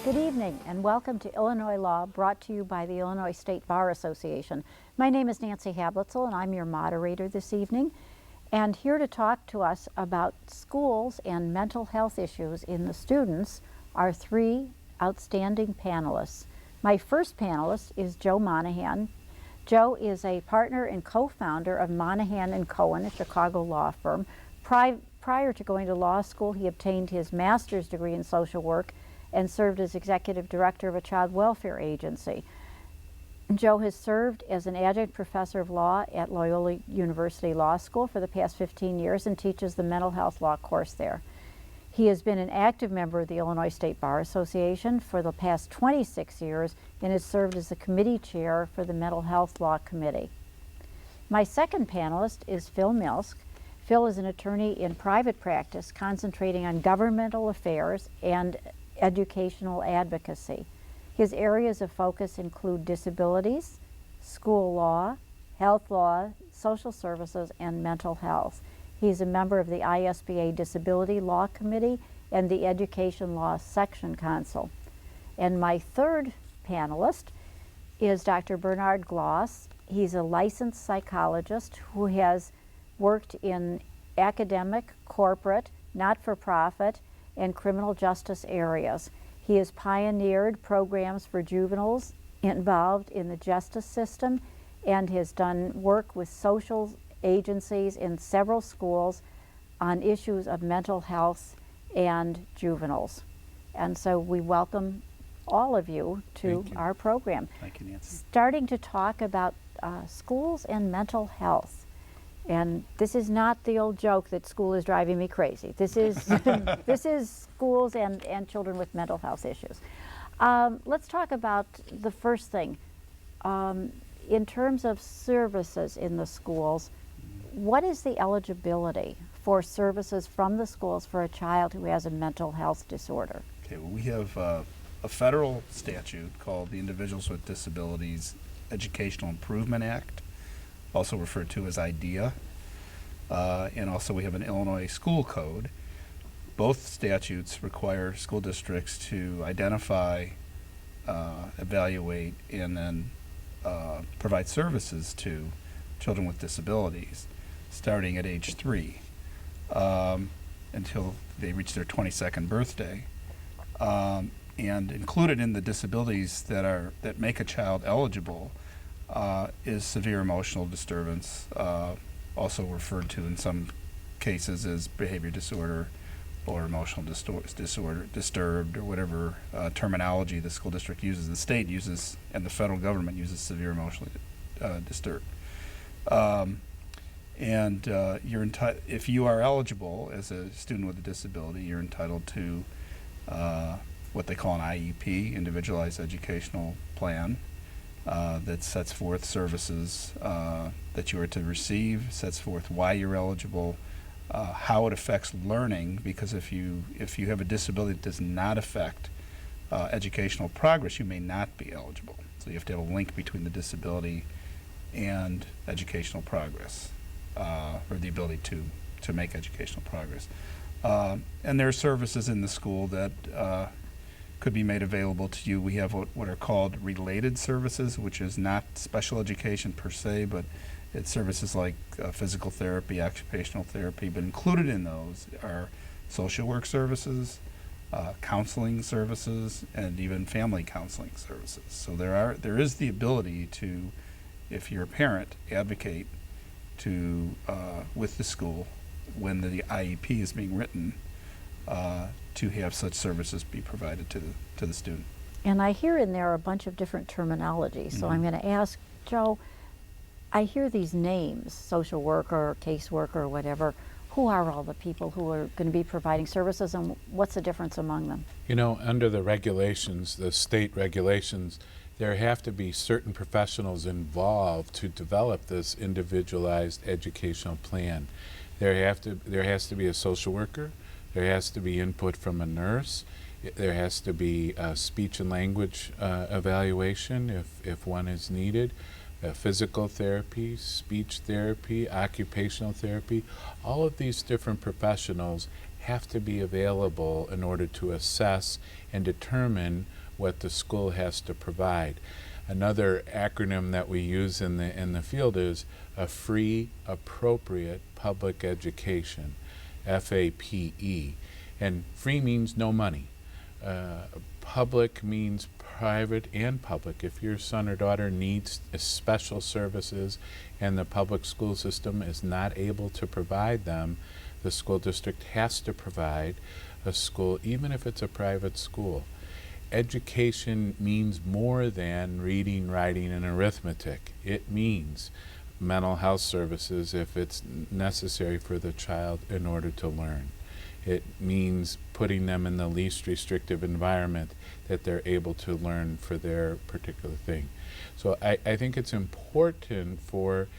Good evening and welcome to Illinois Law, brought to you by the Illinois State Bar Association. My name is Nancy Hablitzel and I'm your moderator this evening. And here to talk to us about schools and mental health issues in the students are three outstanding panelists. My first panelist is Joe Monahan. Joe is a partner and co-founder of Monahan & Cohen, a Chicago law firm. Prior to going to law school, he obtained his master's degree in social work and served as executive director of a child welfare agency. Joe has served as an adjunct professor of law at Loyola University Law School for the past 15 years and teaches the mental health law course there. He has been an active member of the Illinois State Bar Association for the past 26 years and has served as the committee chair for the Mental Health Law Committee. My second panelist is Phil Milsk. Phil is an attorney in private practice concentrating on governmental affairs and educational advocacy. His areas of focus include disabilities, school law, health law, social services, and mental health. He's a member of the ISBA Disability Law Committee and the Education Law Section Council. And my third panelist is Dr. Bernard Gloss. He's a licensed psychologist who has worked in academic, corporate, not-for-profit, and criminal justice areas. He has pioneered programs for juveniles involved in the justice system and has done work with social agencies in several schools on issues of mental health and juveniles. And so we welcome all of you to our program. Thank you, Nancy. Starting to talk about schools and mental health. And this is not the old joke that school is driving me crazy. This is this is schools and children with mental health issues. Let's talk about the first thing. In terms of services in the schools, what is the eligibility for services from the schools for a child who has a mental health disorder? Okay, well, we have a federal statute called the Individuals with Disabilities Educational Improvement Act, also referred to as IDEA, and also we have an Illinois school code. Both statutes require school districts to identify, evaluate, and then provide services to children with disabilities starting at age 3 until they reach their 22nd birthday. And included in the disabilities that make a child eligible is severe emotional disturbance, also referred to in some cases as behavior disorder or emotional disturbed, or whatever terminology the school district uses. The state uses, and the federal government uses, severe emotionally disturbed. If you are eligible as a student with a disability, you're entitled to what they call an IEP, Individualized Educational Plan, that sets forth services that you are to receive, sets forth why you're eligible, how it affects learning, because if you have a disability that does not affect educational progress, you may not be eligible. So you have to have a link between the disability and educational progress, or the ability to make educational progress. And there are services in the school that could be made available to you. We have what are called related services, which is not special education per se, but it's services like physical therapy, occupational therapy, but included in those are social work services, counseling services, and even family counseling services. So there is the ability to, if you're a parent, advocate to with the school when the IEP is being written, to have such services be provided to the student. And I hear in there a bunch of different terminology. So I'm going to ask Joe, I hear these names, social worker, caseworker, or whatever. Who are all the people who are going to be providing services, and what's the difference among them? You know, under the regulations, the state regulations, there have to be certain professionals involved to develop this individualized educational plan. There has to be a social worker. There has to be input from a nurse. There has to be a speech and language evaluation if one is needed. Physical therapy, speech therapy, occupational therapy. All of these different professionals have to be available in order to assess and determine what the school has to provide. Another acronym that we use in the field is a free, appropriate public education, FAPE. And free means no money. Public means private and public. If your son or daughter needs special services and the public school system is not able to provide them, the school district has to provide a school, even if it's a private school. Education means more than reading, writing, and arithmetic. It means mental health services if it's necessary for the child in order to learn. It means putting them in the least restrictive environment that they're able to learn for their particular thing. So I think it's important for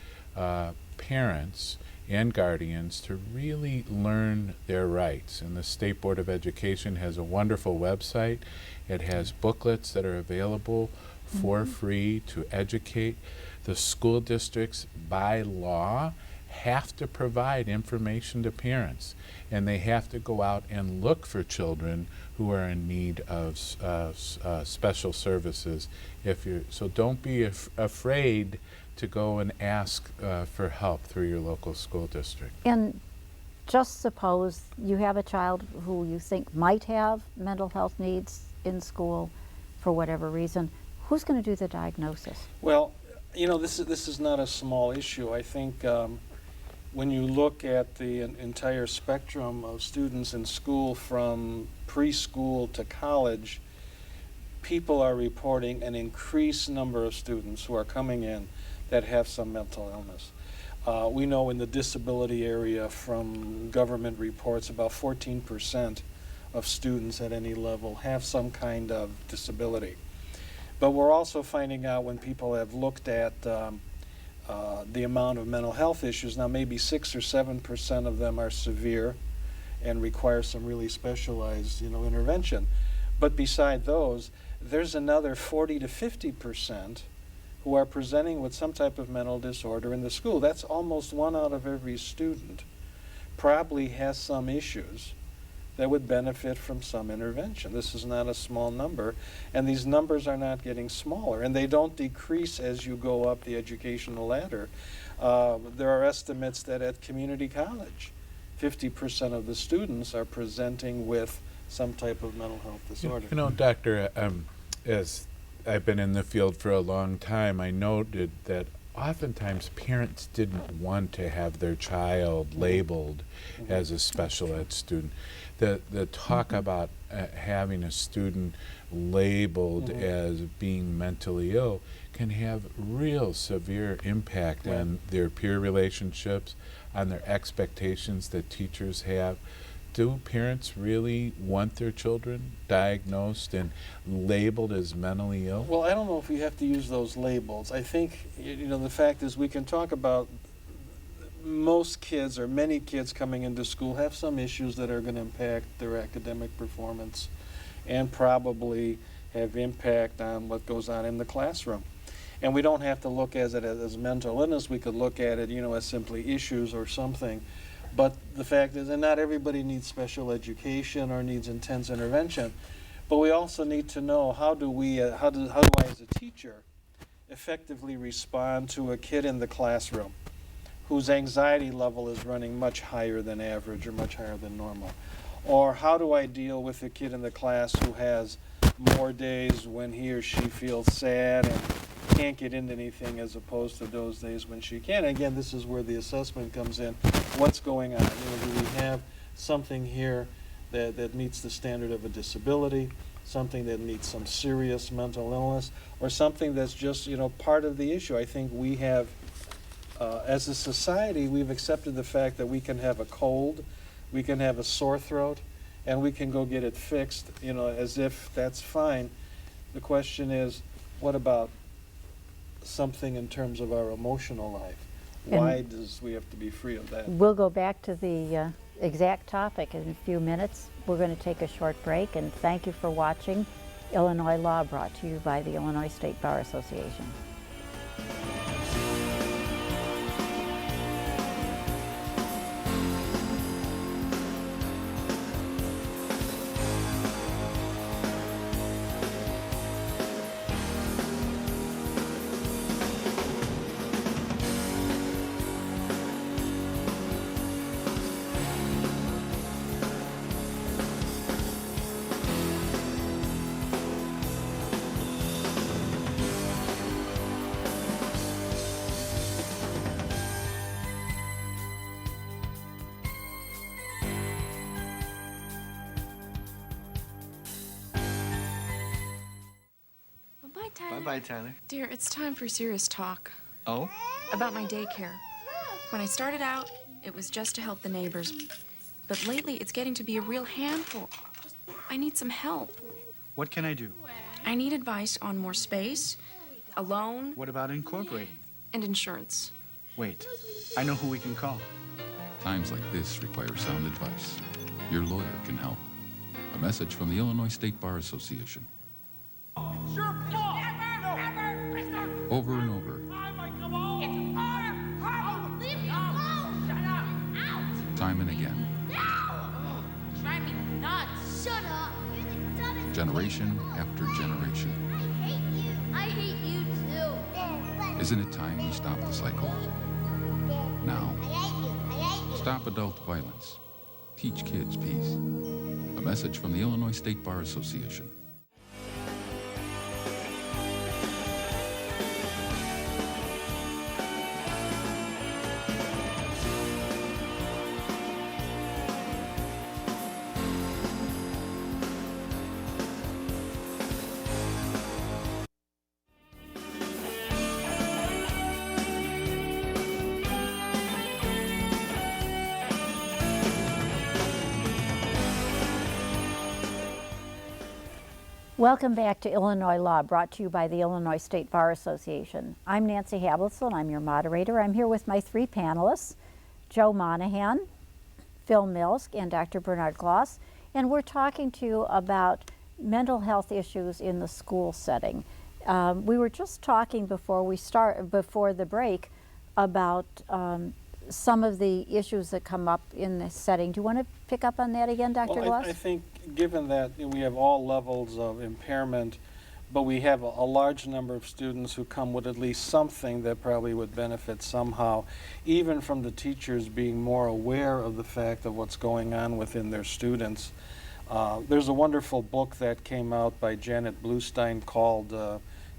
parents and guardians to really learn their rights. And the State Board of Education has a wonderful website. It has booklets that are available for free to educate. The school districts, by law, have to provide information to parents, and they have to go out and look for children who are in need of special services. So don't be afraid to go and ask for help through your local school district. And just suppose you have a child who you think might have mental health needs in school for whatever reason. Who's going to do the diagnosis? Well, this is not a small issue. I think when you look at the entire spectrum of students in school from preschool to college, people are reporting an increased number of students who are coming in that have some mental illness. We know in the disability area from government reports about 14% of students at any level have some kind of disability. But we're also finding out when people have looked at the amount of mental health issues, now maybe 6 or 7% of them are severe and require some really specialized intervention. But beside those, there's another 40 to 50% who are presenting with some type of mental disorder in the school. That's almost 1 out of every student probably has some issues that would benefit from some intervention. This is not a small number, and these numbers are not getting smaller, and they don't decrease as you go up the educational ladder. There are estimates that at community college, 50% of the students are presenting with some type of mental health disorder. Doctor, as I've been in the field for a long time, I noted that oftentimes parents didn't want to have their child labeled as a special ed student. The talk about having a student labeled as being mentally ill can have real severe impact on their peer relationships, on their expectations that teachers have. Do parents really want their children diagnosed and labeled as mentally ill? Well, I don't know if we have to use those labels. I think, the fact is we can talk about most kids or many kids coming into school have some issues that are going to impact their academic performance and probably have impact on what goes on in the classroom. And we don't have to look at it as mental illness. We could look at it, as simply issues or something. But the fact is that not everybody needs special education or needs intense intervention. But we also need to know how do I as a teacher effectively respond to a kid in the classroom whose anxiety level is running much higher than average or much higher than normal? Or how do I deal with a kid in the class who has more days when he or she feels sad and can't get into anything as opposed to those days when she can? And again, this is where the assessment comes in. What's going on? Do we have something here that meets the standard of a disability, something that meets some serious mental illness, or something that's just part of the issue? I think we have, as a society, we've accepted the fact that we can have a cold, we can have a sore throat, and we can go get it fixed, as if that's fine. The question is, what about something in terms of our emotional life? Why does we have to be free of that? We'll go back to the exact topic in a few minutes. We're going to take a short break, and thank you for watching Illinois Law, brought to you by the Illinois State Bar Association. Tyler. Bye-bye, Tyler. Dear, it's time for serious talk. Oh? About my daycare. When I started out, it was just to help the neighbors. But lately, it's getting to be a real handful. I need some help. What can I do? I need advice on more space, a loan, What about incorporating? and insurance. Wait, I know who we can call. Times like this require sound advice. Your lawyer can help. A message from the Illinois State Bar Association. It's your fault! Over and over, It's our problem! Leave me alone! Shut up! Out! time and again, No! Drive me nuts! Shut up! You're the dumbest generation after generation. I hate you! I hate you too! Isn't it time we stop the cycle? Now, I hate you! I hate you! stop adult violence. Teach kids peace. A message from the Illinois State Bar Association. Welcome back to Illinois Law, brought to you by the Illinois State Bar Association. I'm Nancy Hablitzel, and I'm your moderator. I'm here with my three panelists, Joe Monahan, Phil Milsk, and Dr. Bernard Gloss, and we're talking to you about mental health issues in the school setting. We were just talking before the break about some of the issues that come up in this setting. Do you want to pick up on that again, Dr. Well, Gloss? I think given that we have all levels of impairment, but we have a large number of students who come with at least something that probably would benefit somehow, even from the teachers being more aware of the fact of what's going on within their students. There's a wonderful book that came out by Janet Bluestein called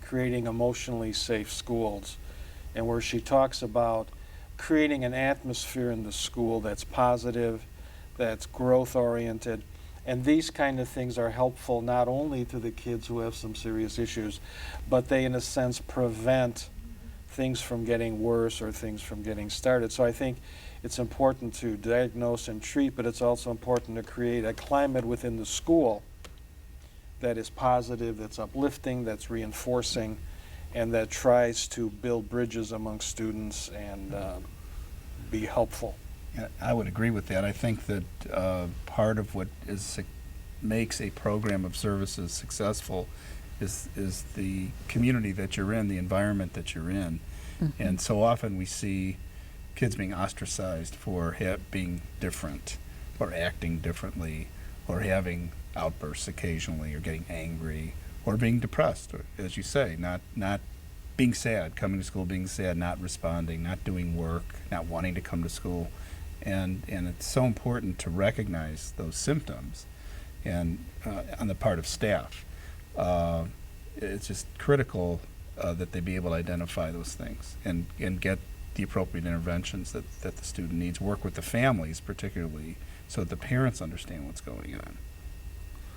Creating Emotionally Safe Schools, and where she talks about creating an atmosphere in the school that's positive, that's growth-oriented, and these kind of things are helpful not only to the kids who have some serious issues, but they, in a sense, prevent things from getting worse or things from getting started. So I think it's important to diagnose and treat, but it's also important to create a climate within the school that is positive, that's uplifting, that's reinforcing, and that tries to build bridges among students and be helpful. Yeah, I would agree with that. I think that part of what makes a program of services successful is the community that you're in, the environment that you're in. Mm-hmm. And so often we see kids being ostracized for being different or acting differently or having outbursts occasionally or getting angry or being depressed, or, as you say, not being sad, coming to school being sad, not responding, not doing work, not wanting to come to school. And it's so important to recognize those symptoms and on the part of staff. It's just critical that they be able to identify those things and get the appropriate interventions that the student needs, work with the families particularly so that the parents understand what's going on.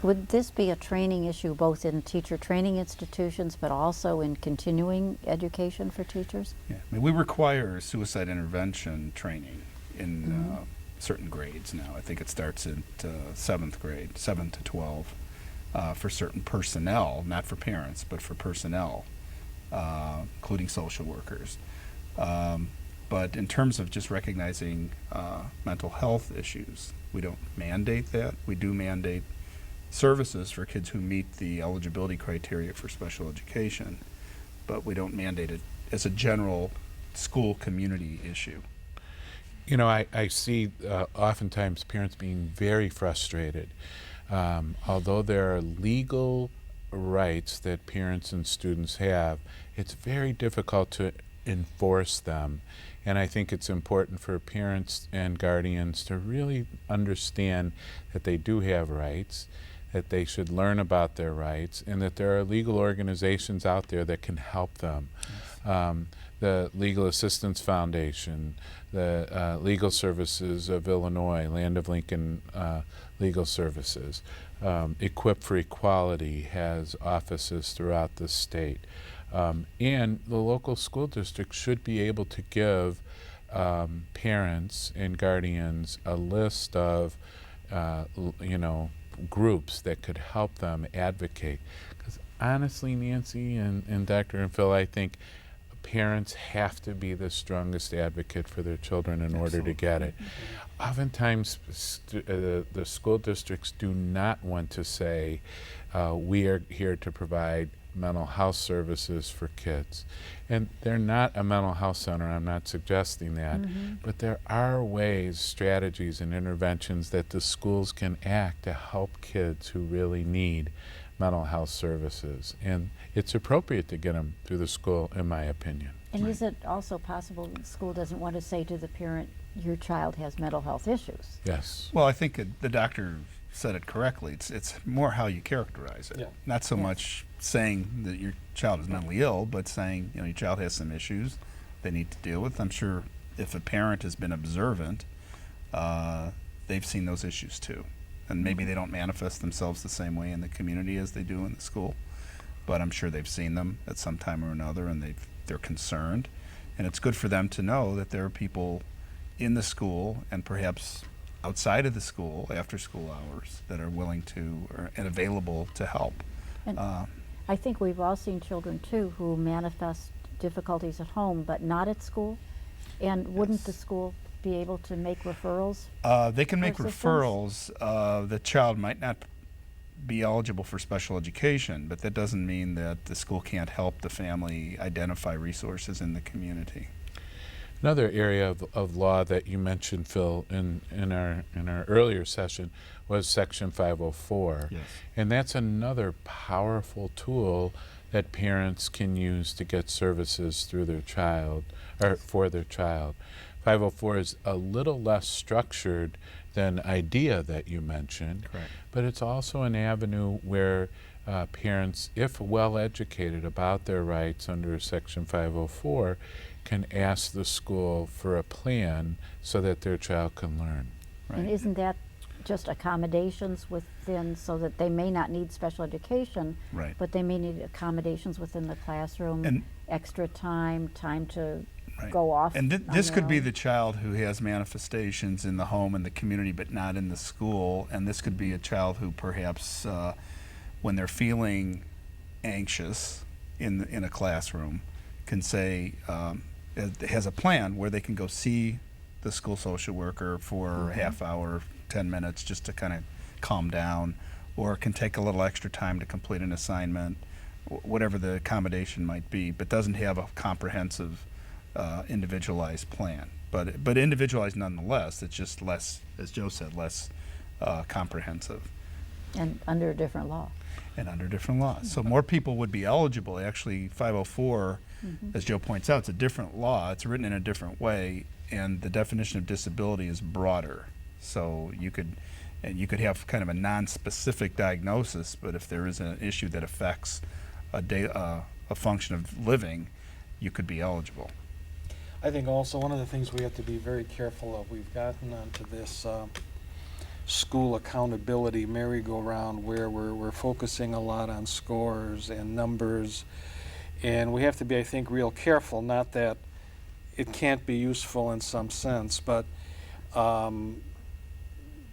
Would this be a training issue both in teacher training institutions but also in continuing education for teachers? Yeah, I mean, we require suicide intervention training in certain grades now. I think it starts at 7th grade, 7 to 12, for certain personnel, not for parents, but for personnel, including social workers. But in terms of just recognizing mental health issues, we don't mandate that. We do mandate services for kids who meet the eligibility criteria for special education, but we don't mandate it as a general school community issue. You know, I see oftentimes parents being very frustrated. Although there are legal rights that parents and students have, it's very difficult to enforce them. And I think it's important for parents and guardians to really understand that they do have rights, that they should learn about their rights, and that there are legal organizations out there that can help them. The Legal Assistance Foundation, the Legal Services of Illinois, Land of Lincoln Legal Services, Equip for Equality has offices throughout the state. And the local school district should be able to give parents and guardians a list of, groups that could help them advocate. Because honestly, Nancy and Dr. and Phil, I think parents have to be the strongest advocate for their children in order to get it. Oftentimes, the school districts do not want to say, we are here to provide mental health services for kids. And they're not a mental health center, I'm not suggesting that, but there are ways, strategies, and interventions that the schools can act to help kids who really need mental health services. And it's appropriate to get them through the school, in my opinion. And is it also possible that the school doesn't want to say to the parent, your child has mental health issues? Yes. Well, I think the doctor said it correctly. It's more how you characterize it. Yeah. Not so much saying that your child is mentally ill, but saying, your child has some issues they need to deal with. I'm sure if a parent has been observant, they've seen those issues too. And maybe they don't manifest themselves the same way in the community as they do in the school, but I'm sure they've seen them at some time or another, and they're concerned. And it's good for them to know that there are people in the school and perhaps outside of the school, after school hours, that are willing to and available to help. And I think we've all seen children too who manifest difficulties at home but not at school. And wouldn't the school be able to make referrals? They can make for assistance? referrals. The child might not be eligible for special education, but that doesn't mean that the school can't help the family identify resources in the community. Another area of law that you mentioned, Phil, in our earlier session was Section 504. Yes. And that's another powerful tool that parents can use to get services through their child, or for their child. 504 is a little less structured than IDEA that you mentioned, Correct. but it's also an avenue where parents, if well educated about their rights under Section 504, can ask the school for a plan so that their child can learn. Right. And isn't that just accommodations within, so that they may not need special education, Right. but they may need accommodations within the classroom, And- extra time to Right. go off And on this their could be own? the child who has manifestations in the home and the community, but not in the school. And this could be a child who perhaps, when they're feeling anxious in a classroom, can say, has a plan where they can go see the school social worker for a half hour, 10 minutes, just to kind of calm down, or can take a little extra time to complete an assignment, whatever the accommodation might be, but doesn't have a comprehensive individualized plan, but individualized nonetheless. It's just less, as Joe said, less comprehensive And under a different law. and under different laws. So more people would be eligible. Actually, 504, as Joe points out, it's a different law. It's written in a different way, and the definition of disability is broader. So you could have kind of a non-specific diagnosis, but if there is an issue that affects a function of living, you could be eligible. I think also one of the things we have to be very careful of, we've gotten onto this school accountability merry-go-round where we're focusing a lot on scores and numbers, and we have to be, I think, real careful. Not that it can't be useful in some sense, but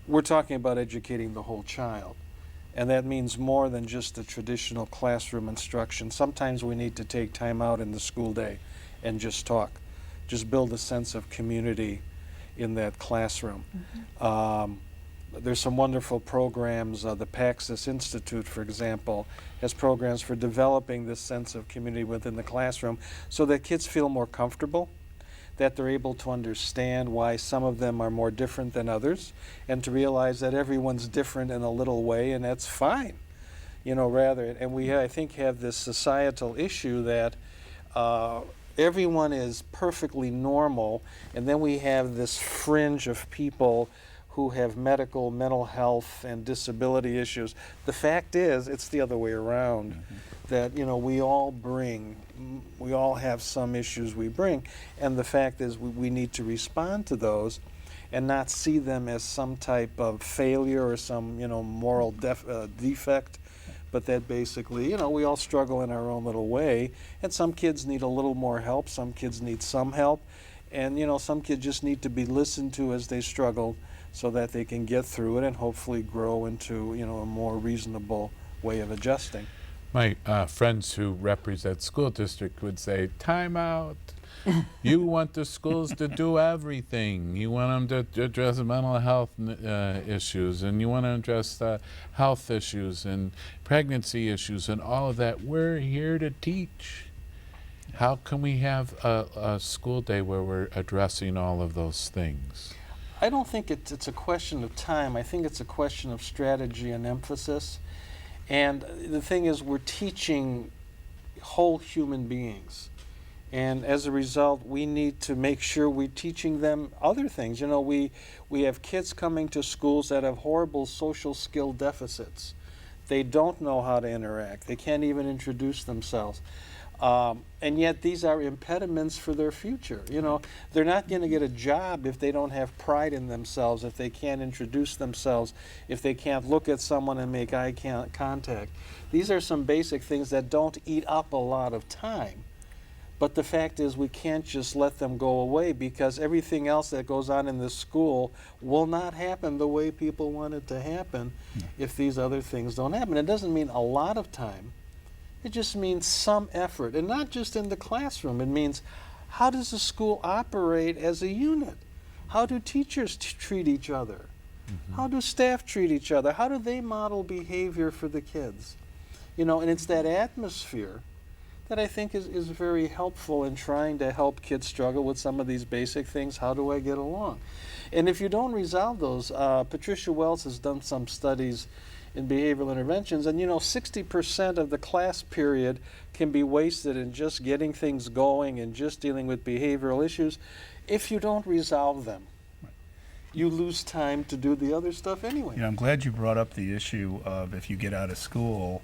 we're talking about educating the whole child, and that means more than just the traditional classroom instruction. Sometimes we need to take time out in the school day and just talk. Just build a sense of community in that classroom. There's some wonderful programs. The Paxis Institute, for example, has programs for developing this sense of community within the classroom so that kids feel more comfortable, that they're able to understand why some of them are more different than others, and to realize that everyone's different in a little way, and that's fine. And we, I think, have this societal issue that everyone is perfectly normal, and then we have this fringe of people who have medical, mental health, and disability issues. The fact is, it's the other way around, that we all have some issues we bring, and the fact is we need to respond to those. and not see them as some type of failure or some, moral defect, but that basically, we all struggle in our own little way, and some kids need a little more help, some kids need some help, and, some kids just need to be listened to as they struggle so that they can get through it and hopefully grow into, a more reasonable way of adjusting. My friends who represent school district would say, time out. You want the schools to do everything. You want them to address mental health issues, and you want to address health issues and pregnancy issues and all of that. We're here to teach. How can we have a school day where we're addressing all of those things? I don't think it's a question of time. I think it's a question of strategy and emphasis. And the thing is, we're teaching whole human beings. And as a result, we need to make sure we're teaching them other things. We have kids coming to schools that have horrible social skill deficits. They don't know how to interact. They can't even introduce themselves. And yet these are impediments for their future. They're not going to get a job if they don't have pride in themselves, if they can't introduce themselves, if they can't look at someone and make eye contact. These are some basic things that don't eat up a lot of time. But the fact is, we can't just let them go away, because everything else that goes on in this school will not happen the way people want it to happen if these other things don't happen. It doesn't mean a lot of time. It just means some effort, and not just in the classroom. It means, how does the school operate as a unit? How do teachers treat each other? How do staff treat each other? How do they model behavior for the kids? And it's that atmosphere that I think is very helpful in trying to help kids struggle with some of these basic things. How do I get along? And if you don't resolve those, Patricia Wells has done some studies in behavioral interventions, and 60% of the class period can be wasted in just getting things going and just dealing with behavioral issues. If you don't resolve them, you lose time to do the other stuff anyway. I'm glad you brought up the issue of, if you get out of school,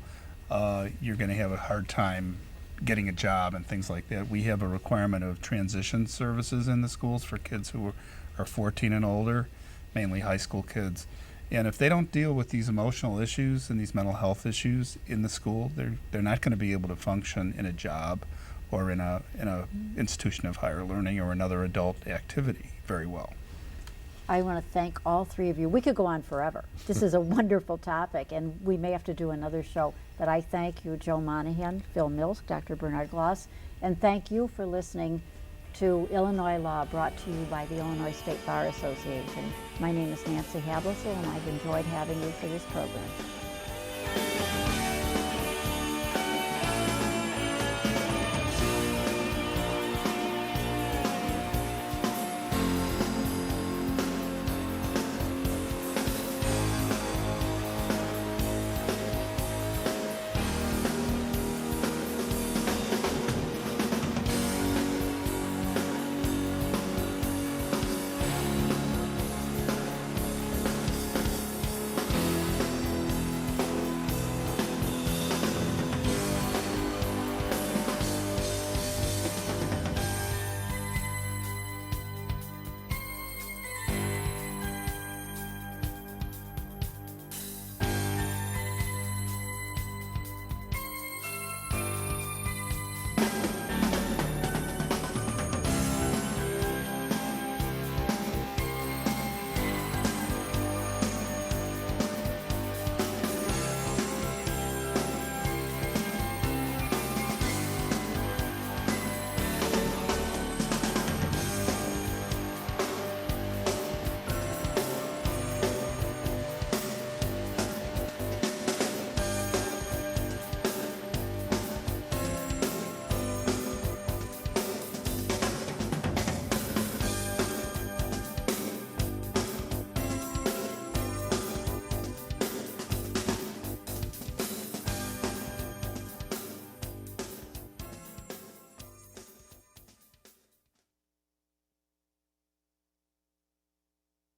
you're going to have a hard time getting a job and things like that. We have a requirement of transition services in the schools for kids who are 14 and older, mainly high school kids. And if they don't deal with these emotional issues and these mental health issues in the school, they're not going to be able to function in a job or in a institution of higher learning or another adult activity very well. I want to thank all three of you. We could go on forever. This is a wonderful topic, and we may have to do another show. But I thank you, Joe Monahan, Phil Mills, Dr. Bernard Gloss, and thank you for listening to Illinois Law, brought to you by the Illinois State Bar Association. My name is Nancy Hablisel, and I've enjoyed having you for this program.